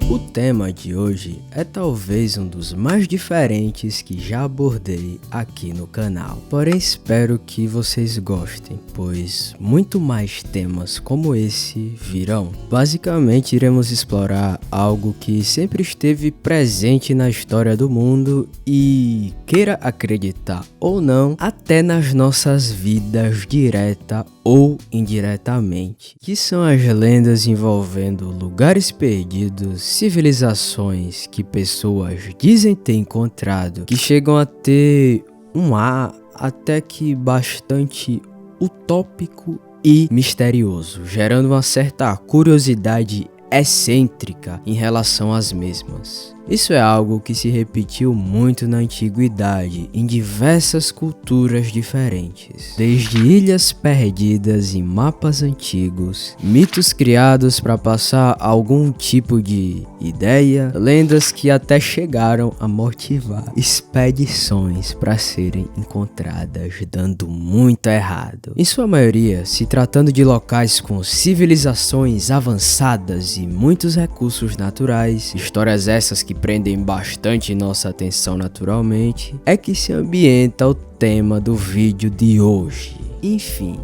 O tema de hoje é talvez um dos mais diferentes que já abordei aqui no canal. Porém, espero que vocês gostem, pois muito mais temas como esse virão. Basicamente, iremos explorar algo que sempre esteve presente na história do mundo e, queira acreditar ou não, até nas nossas vidas direta ou indiretamente, que são as lendas envolvendo lugares perdidos, civilizações que pessoas dizem ter encontrado, que chegam a ter um ar até que bastante utópico e misterioso, gerando uma certa curiosidade excêntrica em relação às mesmas. Isso é algo que se repetiu muito na antiguidade em diversas culturas diferentes, desde ilhas perdidas em mapas antigos, mitos criados para passar algum tipo de ideia, lendas que até chegaram a motivar expedições para serem encontradas, dando muito errado. Em sua maioria, se tratando de locais com civilizações avançadas e muitos recursos naturais, histórias essas que prendem bastante nossa atenção naturalmente, é que se ambienta o tema do vídeo de hoje. Enfim,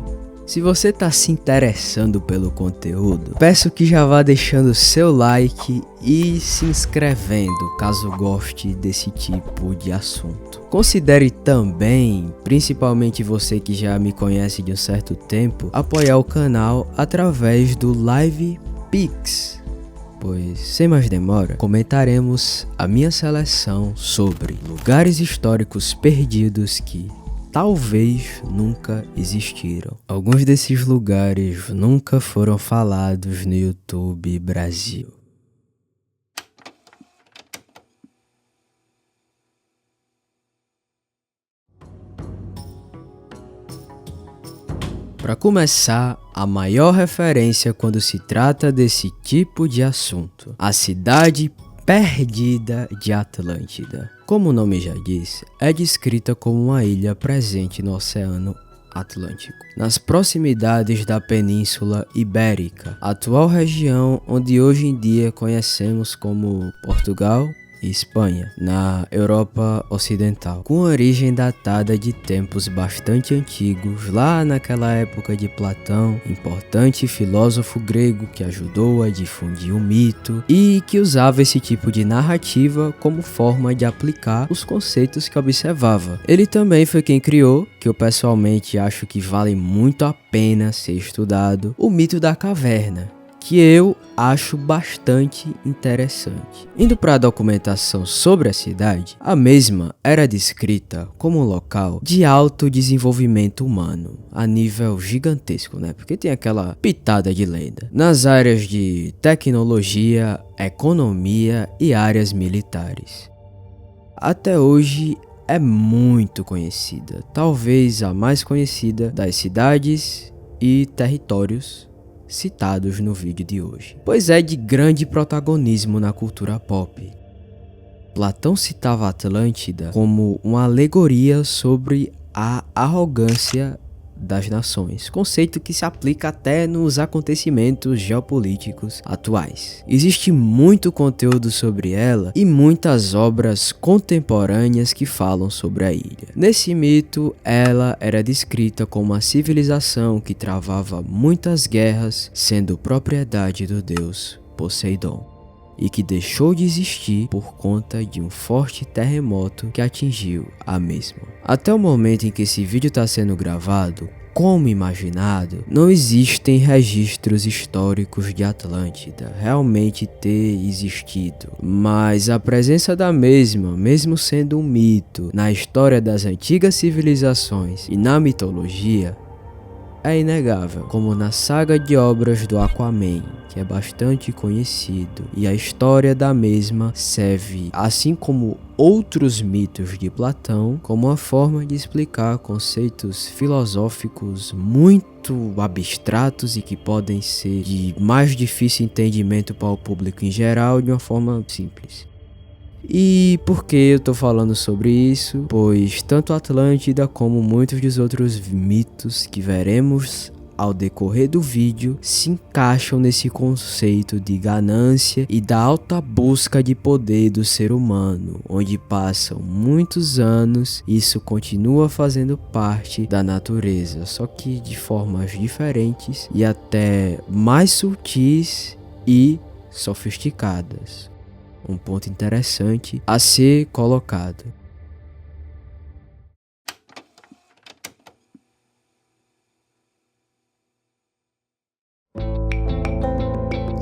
se você está se interessando pelo conteúdo, peço que já vá deixando seu like e se inscrevendo caso goste desse tipo de assunto. Considere também, principalmente você que já me conhece de um certo tempo, apoiar o canal através do Live Pix. Pois, sem mais demora, comentaremos a minha seleção sobre lugares históricos perdidos que talvez nunca existiram. Alguns desses lugares nunca foram falados no YouTube Brasil. Para começar, a maior referência quando se trata desse tipo de assunto, a cidade perdida de Atlântida. Como o nome já diz, é descrita como uma ilha presente no Oceano Atlântico, nas proximidades da Península Ibérica, atual região onde hoje em dia conhecemos como Portugal e Espanha, na Europa Ocidental, com origem datada de tempos bastante antigos, lá naquela época de Platão, importante filósofo grego que ajudou a difundir o mito e que usava esse tipo de narrativa como forma de aplicar os conceitos que observava. Ele também foi quem criou, que eu pessoalmente acho que vale muito a pena ser estudado, o mito da caverna, que eu acho bastante interessante. Indo para a documentação sobre a cidade, a mesma era descrita como um local de alto desenvolvimento humano, a nível gigantesco, né? Porque tem aquela pitada de lenda. Nas áreas de tecnologia, economia e áreas militares. Até hoje é muito conhecida, talvez a mais conhecida das cidades e territórios citados no vídeo de hoje, pois é de grande protagonismo na cultura pop. Platão citava a Atlântida como uma alegoria sobre a arrogância das nações, conceito que se aplica até nos acontecimentos geopolíticos atuais. Existe muito conteúdo sobre ela e muitas obras contemporâneas que falam sobre a ilha. Nesse mito, ela era descrita como uma civilização que travava muitas guerras, sendo propriedade do deus Poseidon, e que deixou de existir por conta de um forte terremoto que atingiu a mesma. Até o momento em que esse vídeo está sendo gravado, como imaginado, não existem registros históricos de Atlântida realmente ter existido, mas a presença da mesma, mesmo sendo um mito, na história das antigas civilizações e na mitologia, é inegável, como na saga de obras do Aquaman, que é bastante conhecido, e a história da mesma serve, assim como outros mitos de Platão, como uma forma de explicar conceitos filosóficos muito abstratos e que podem ser de mais difícil entendimento para o público em geral de uma forma simples. E por que eu tô falando sobre isso? Pois tanto Atlântida como muitos dos outros mitos que veremos ao decorrer do vídeo se encaixam nesse conceito de ganância e da alta busca de poder do ser humano, onde passam muitos anos e isso continua fazendo parte da natureza, só que de formas diferentes e até mais sutis e sofisticadas. Um ponto interessante a ser colocado.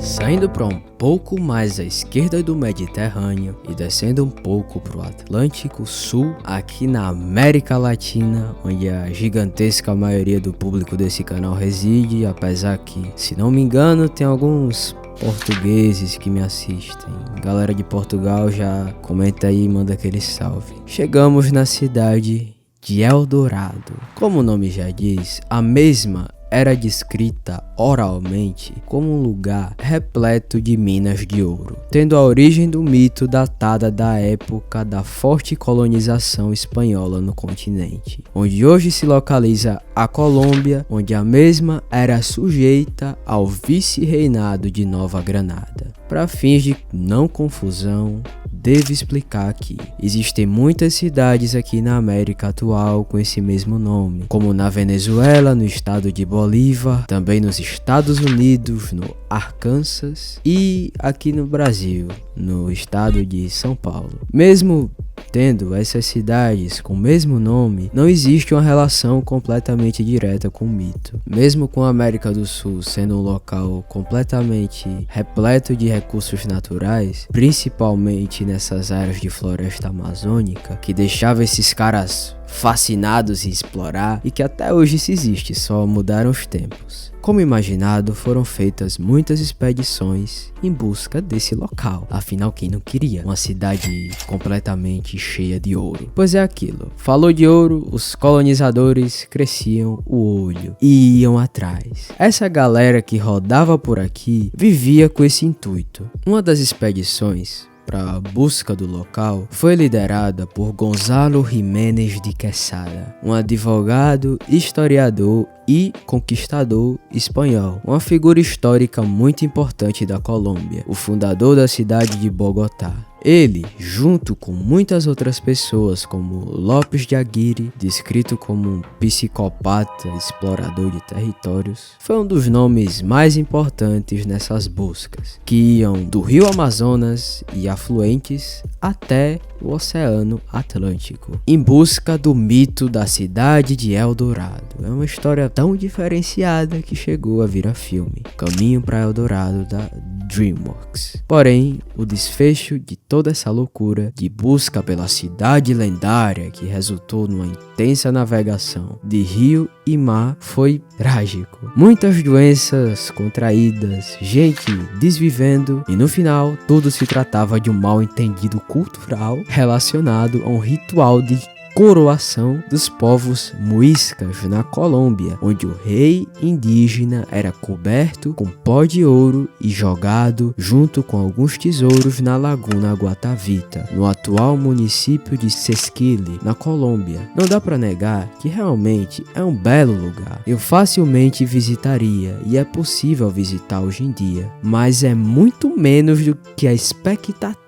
Saindo para um pouco mais à esquerda do Mediterrâneo e descendo um pouco para o Atlântico Sul, aqui na América Latina, onde a gigantesca maioria do público desse canal reside, apesar que, se não me engano, tem alguns portugueses que me assistem. Galera de Portugal, já comenta aí e manda aquele salve. Chegamos na cidade de Eldorado. Como o nome já diz, a mesma era descrita oralmente como um lugar repleto de minas de ouro, tendo a origem do mito datada da época da forte colonização espanhola no continente, onde hoje se localiza a Colômbia, onde a mesma era sujeita ao vice-reinado de Nova Granada. Para fins de não confusão, devo explicar que existem muitas cidades aqui na América atual com esse mesmo nome, como na Venezuela, no estado de Bolívar, também nos Estados Unidos, no Arkansas e aqui no Brasil, no estado de São Paulo. Mesmo tendo essas cidades com o mesmo nome, não existe uma relação completamente direta com o mito. Mesmo com a América do Sul sendo um local completamente repleto de recursos naturais, principalmente nessas áreas de floresta amazônica, que deixava esses caras fascinados em explorar e que até hoje isso existe, só mudaram os tempos. Como imaginado, foram feitas muitas expedições em busca desse local. Afinal, quem não queria uma cidade completamente cheia de ouro? Pois é aquilo. Falou de ouro, os colonizadores cresciam o olho e iam atrás. Essa galera que rodava por aqui vivia com esse intuito. Uma das expedições para a busca do local foi liderada por Gonzalo Jiménez de Quesada, um advogado, historiador e conquistador espanhol, uma figura histórica muito importante da Colômbia, o fundador da cidade de Bogotá. Ele, junto com muitas outras pessoas como López de Aguirre, descrito como um psicopata explorador de territórios, foi um dos nomes mais importantes nessas buscas, que iam do rio Amazonas e afluentes até o Oceano Atlântico, em busca do mito da cidade de Eldorado. É uma história tão diferenciada que chegou a virar filme, Caminho para Eldorado da DreamWorks. Porém, o desfecho de toda essa loucura de busca pela cidade lendária que resultou numa intensa navegação de rio e mar foi trágico. Muitas doenças contraídas, gente desvivendo e no final tudo se tratava de um mal entendido cultural relacionado a um ritual de coroação dos povos muiscas na Colômbia, onde o rei indígena era coberto com pó de ouro e jogado junto com alguns tesouros na Laguna Guatavita, no atual município de Sesquile, na Colômbia. Não dá para negar que realmente é um belo lugar. Eu facilmente visitaria e é possível visitar hoje em dia, mas é muito menos do que a expectativa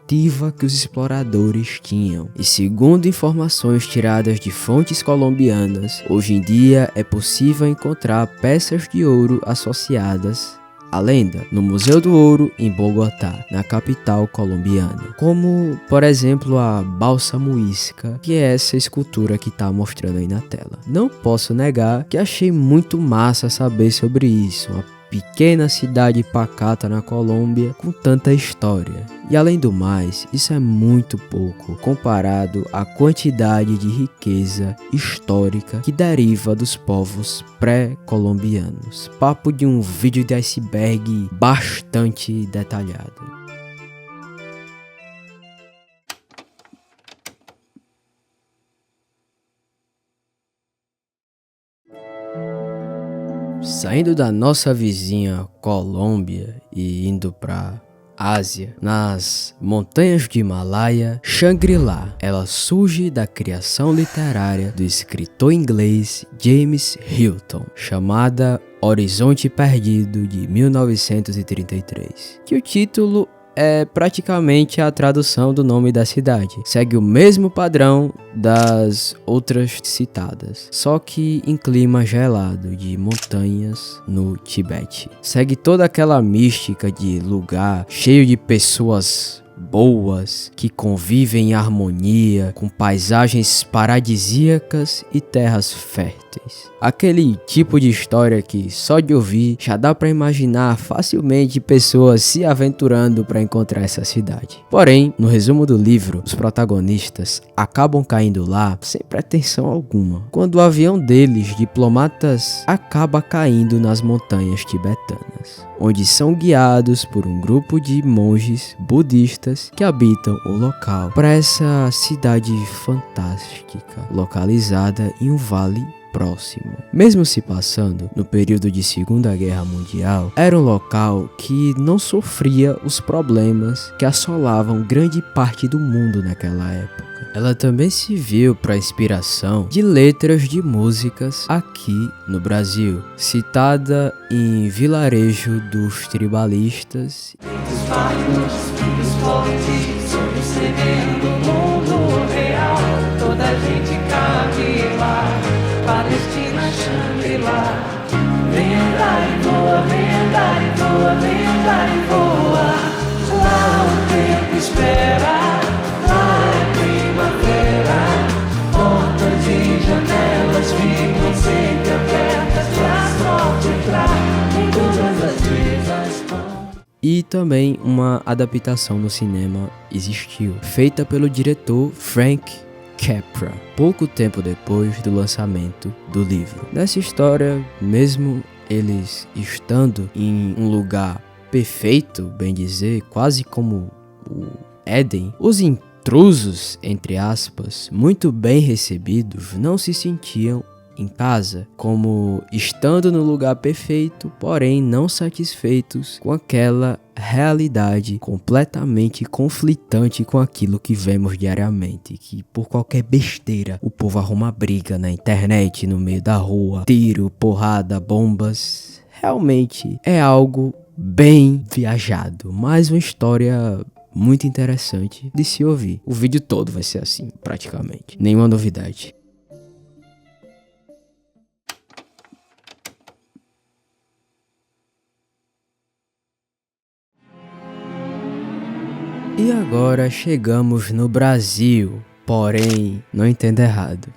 que os exploradores tinham. E segundo informações tiradas de fontes colombianas, hoje em dia é possível encontrar peças de ouro associadas à lenda no Museu do Ouro em Bogotá, na capital colombiana, como por exemplo a Balsa Muisca, que é essa escultura que está mostrando aí na tela. Não posso negar que achei muito massa saber sobre isso, uma pequena cidade pacata na Colômbia com tanta história. E além do mais, isso é muito pouco comparado à quantidade de riqueza histórica que deriva dos povos pré-colombianos. Papo de um vídeo de iceberg bastante detalhado. Saindo da nossa vizinha Colômbia e indo para Ásia, nas montanhas de Himalaia, Shangri-La. Ela surge da criação literária do escritor inglês James Hilton, chamada Horizonte Perdido, de 1933, que o título é praticamente a tradução do nome da cidade. Segue o mesmo padrão das outras citadas, só que em clima gelado de montanhas no Tibete. Segue toda aquela mística de lugar cheio de pessoas boas, que convivem em harmonia, com paisagens paradisíacas e terras férteis. Aquele tipo de história que só de ouvir já dá para imaginar facilmente pessoas se aventurando para encontrar essa cidade. Porém, no resumo do livro, os protagonistas acabam caindo lá sem pretensão alguma, quando o avião deles, diplomatas, acaba caindo nas montanhas tibetanas, onde são guiados por um grupo de monges budistas que habitam o local, para essa cidade fantástica, localizada em um vale próximo. Mesmo se passando no período de Segunda Guerra Mundial, era um local que não sofria os problemas que assolavam grande parte do mundo naquela época. Ela também se viu para inspiração de letras de músicas aqui no Brasil, citada em Vilarejo dos Tribalistas. Os fortes, recebendo o mundo real, toda a gente cabe lá, Palestina, Shangri-La. Vem andar e voa, vem andar e voa, vem andar e voa. Lá o tempo espera, lá é primavera. Portas e janelas ficam sempre abertas pra sorte entrar em todas as visas. E também uma adaptação no cinema existiu, feita pelo diretor Frank Capra, pouco tempo depois do lançamento do livro. Nessa história, mesmo eles estando em um lugar perfeito, bem dizer, quase como o Éden, os intrusos, entre aspas, muito bem recebidos, não se sentiam em casa, como estando no lugar perfeito, porém não satisfeitos com aquela realidade completamente conflitante com aquilo que vemos diariamente, que por qualquer besteira o povo arruma briga na internet, no meio da rua, tiro, porrada, bombas. Realmente é algo bem viajado, mas uma história muito interessante de se ouvir. O vídeo todo vai ser assim, praticamente, nenhuma novidade. E agora chegamos no Brasil, porém, não entenda errado,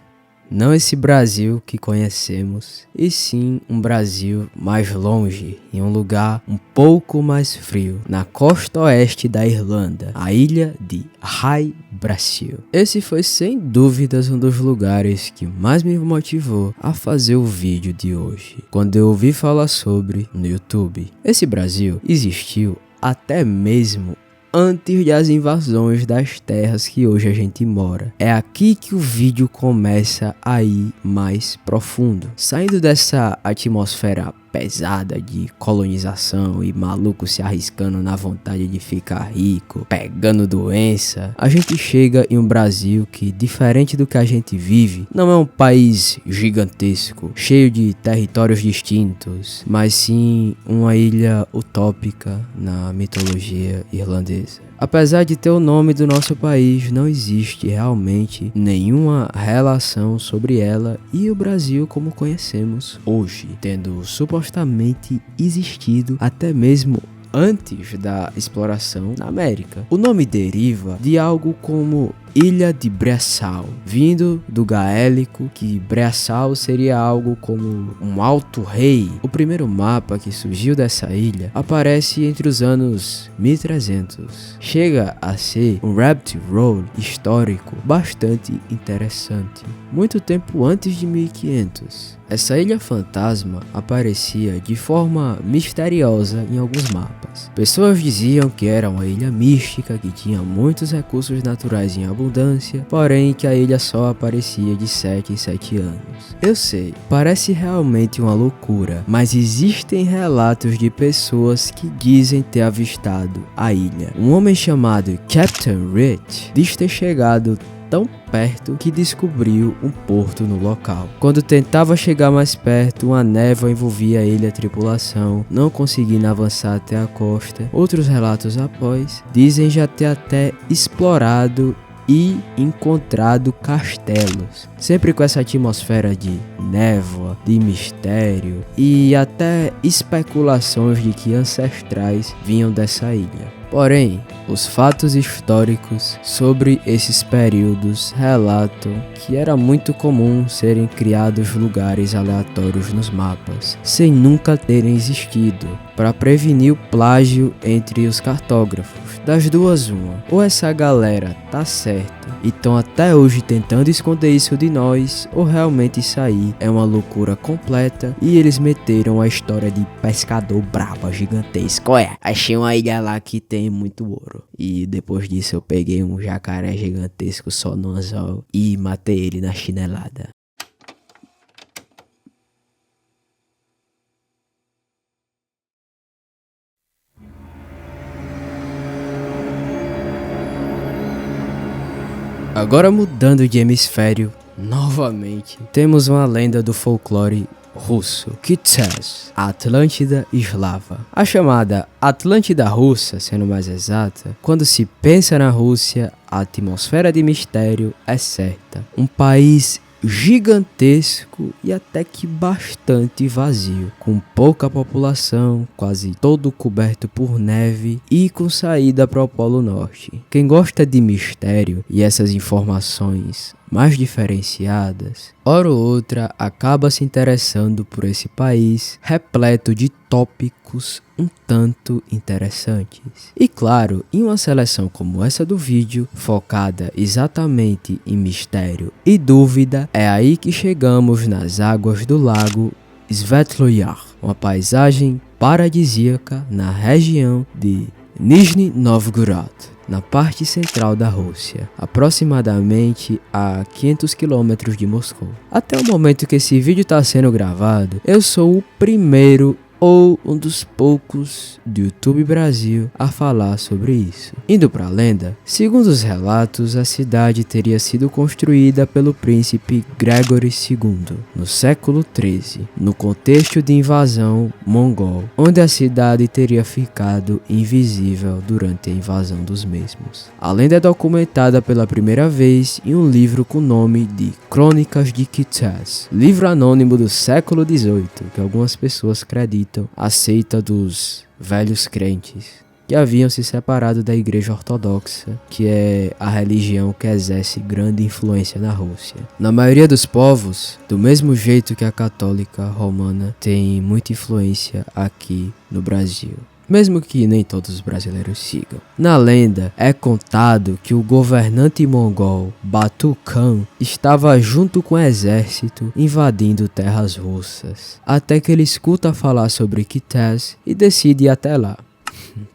não esse Brasil que conhecemos, e sim um Brasil mais longe, em um lugar um pouco mais frio, na costa oeste da Irlanda, a ilha de High Brasil. Esse foi sem dúvidas um dos lugares que mais me motivou a fazer o vídeo de hoje, quando eu ouvi falar sobre no YouTube. Esse Brasil existiu até mesmo antes das invasões das terras que hoje a gente mora. É aqui que o vídeo começa a ir mais profundo, saindo dessa atmosfera pesada de colonização e maluco se arriscando na vontade de ficar rico, pegando doença. A gente chega em um Brasil que, diferente do que a gente vive, não é um país gigantesco, cheio de territórios distintos, mas sim uma ilha utópica na mitologia irlandesa. Apesar de ter o nome do nosso país, não existe realmente nenhuma relação sobre ela e o Brasil como conhecemos hoje, tendo supostamente existido até mesmo antes da exploração na América. O nome deriva de algo como Ilha de Breassal, vindo do gaélico, que Breassal seria algo como um alto rei. O primeiro mapa que surgiu dessa ilha aparece entre os anos 1300. Chega a ser um rabbit hole histórico bastante interessante, muito tempo antes de 1500. Essa ilha fantasma aparecia de forma misteriosa em alguns mapas. Pessoas diziam que era uma ilha mística que tinha muitos recursos naturais em abundância, porém que a ilha só aparecia de 7 em 7 anos. Eu sei, parece realmente uma loucura, mas existem relatos de pessoas que dizem ter avistado a ilha. Um homem chamado Captain Rich diz ter chegado tão perto que descobriu um porto no local. Quando tentava chegar mais perto, uma névoa envolvia ele e a tripulação, não conseguindo avançar até a costa. Outros relatos após dizem já ter até explorado e encontrado castelos, sempre com essa atmosfera de névoa, de mistério e até especulações de que ancestrais vinham dessa ilha. Porém, os fatos históricos sobre esses períodos relatam que era muito comum serem criados lugares aleatórios nos mapas, sem nunca terem existido, para prevenir o plágio entre os cartógrafos. Das duas uma, ou essa galera tá certa e estão até hoje tentando esconder isso de nós, ou realmente isso aí é uma loucura completa e eles meteram a história de pescador brabo gigantesco. Achei uma ilha lá que tem muito ouro. E depois disso eu peguei um jacaré gigantesco só no anzol e matei ele na chinelada. Agora mudando de hemisfério, novamente, temos uma lenda do folclore russo, Kitas, a Atlântida Eslava. A chamada Atlântida Russa, sendo mais exata, quando se pensa na Rússia, a atmosfera de mistério é certa. Um país gigantesco e até que bastante vazio, com pouca população, quase todo coberto por neve e com saída para o Polo Norte. Quem gosta de mistério e essas informações mais diferenciadas, hora ou outra acaba se interessando por esse país repleto de tópicos um tanto interessantes. E claro, em uma seleção como essa do vídeo, focada exatamente em mistério e dúvida, é aí que chegamos nas águas do lago Svetloyar, uma paisagem paradisíaca na região de Nizhny Novgorod, na parte central da Rússia, aproximadamente a 500 km de Moscou. Até o momento que esse vídeo está sendo gravado, eu sou o primeiro ou um dos poucos do YouTube Brasil a falar sobre isso. Indo para a lenda, segundo os relatos, a cidade teria sido construída pelo príncipe Gregory II no século XIII, no contexto de invasão mongol, onde a cidade teria ficado invisível durante a invasão dos mesmos. A lenda é documentada pela primeira vez em um livro com o nome de Crônicas de Kitas, livro anônimo do século XVIII, que algumas pessoas acreditam a seita dos velhos crentes que haviam se separado da Igreja Ortodoxa, que é a religião que exerce grande influência na Rússia. Na maioria dos povos, do mesmo jeito que a católica romana tem muita influência aqui no Brasil, mesmo que nem todos os brasileiros sigam. Na lenda, é contado que o governante mongol Batu Khan estava junto com o exército invadindo terras russas, até que ele escuta falar sobre Kitas e decide ir até lá.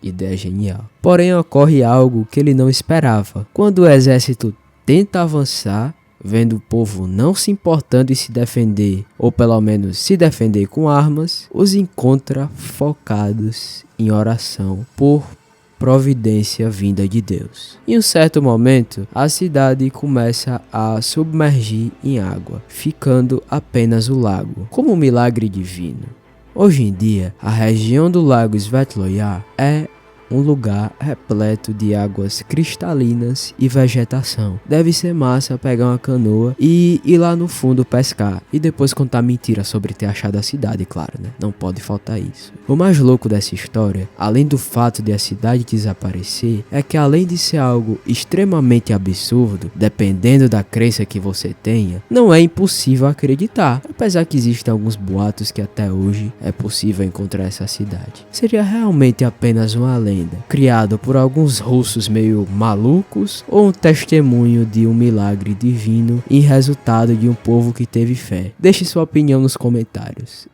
Ideia genial. Porém, ocorre algo que ele não esperava. Quando o exército tenta avançar, vendo o povo não se importando em se defender, ou pelo menos se defender com armas, os encontra focados em oração por providência vinda de Deus. Em um certo momento, a cidade começa a submergir em água, ficando apenas o lago, como um milagre divino. Hoje em dia, a região do lago Svetloyar é um lugar repleto de águas cristalinas e vegetação. Deve ser massa pegar uma canoa e ir lá no fundo pescar e depois contar mentira sobre ter achado a cidade, claro, né? Não pode faltar isso. O mais louco dessa história, além do fato de a cidade desaparecer, é que além de ser algo extremamente absurdo, dependendo da crença que você tenha, não é impossível acreditar, apesar que existem alguns boatos que até hoje é possível encontrar essa cidade. Seria realmente apenas uma lenda criado por alguns russos meio malucos ou um testemunho de um milagre divino em resultado de um povo que teve fé? Deixe sua opinião nos comentários.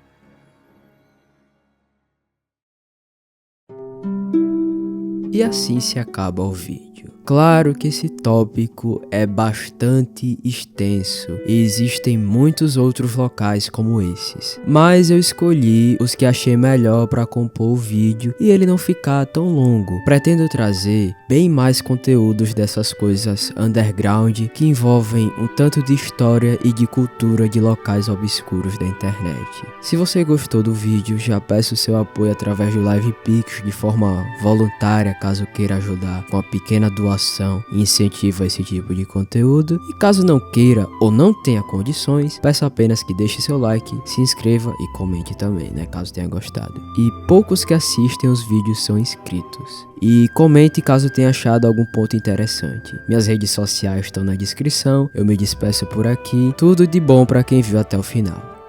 E assim se acaba o vídeo. Claro que esse tópico é bastante extenso e existem muitos outros locais como esses, mas eu escolhi os que achei melhor para compor o vídeo e ele não ficar tão longo. Pretendo trazer bem mais conteúdos dessas coisas underground que envolvem um tanto de história e de cultura de locais obscuros da internet. Se você gostou do vídeo, já peço seu apoio através do LivePix de forma voluntária, caso queira ajudar com uma pequena doação e incentiva esse tipo de conteúdo. E caso não queira ou não tenha condições, peço apenas que deixe seu like, se inscreva e comente também, né, caso tenha gostado. E poucos que assistem os vídeos são inscritos. E comente caso tenha achado algum ponto interessante. Minhas redes sociais estão na descrição, eu me despeço por aqui. Tudo de bom para quem viu até o final.